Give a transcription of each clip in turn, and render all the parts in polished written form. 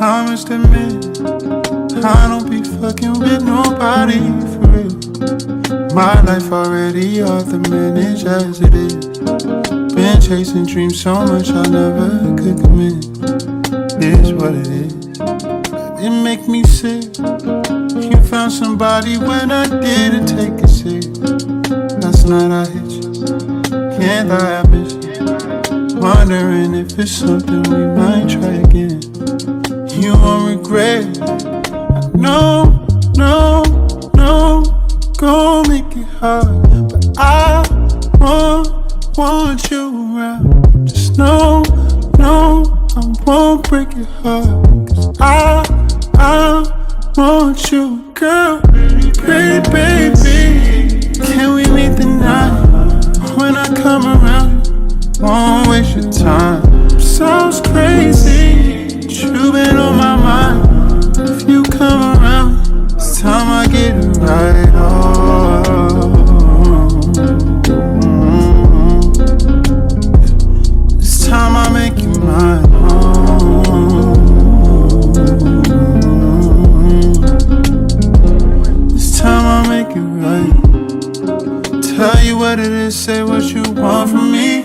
I must admit, I don't be fucking with nobody for real. My life already off the manage as it is. Been chasing dreams so much I never could commit. It's what it is. It make me sick. You found somebody when I didn't take it sick. Last night I hit you. Can't lie, I miss you. Wondering if it's something we might try again. You won't regret. I know, no, no, gon' make it hard, but I want you around. Just know, no, I won't break your heart. 'Cause I want you, girl. Pretty baby, can we meet the night? When I come around, won't waste your time. Sounds crazy, but you've been on my mind. If you come around, it's time I get it right. It's time I make you mine. It's time I make it right. Tell you what it is, say what you want from me.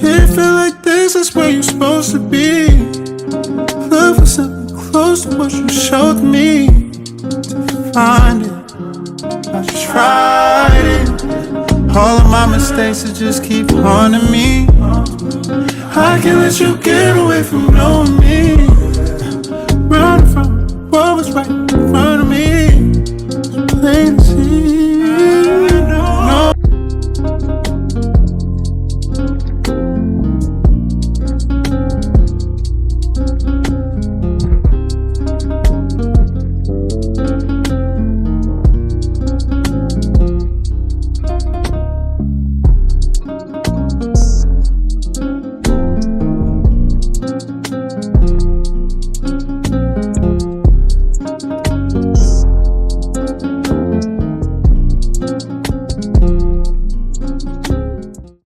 It feel like this is where you're supposed to be. Look for something close to what you showed me. To find it, I tried it. All of my mistakes that just keep haunting me. I can't let you get away from no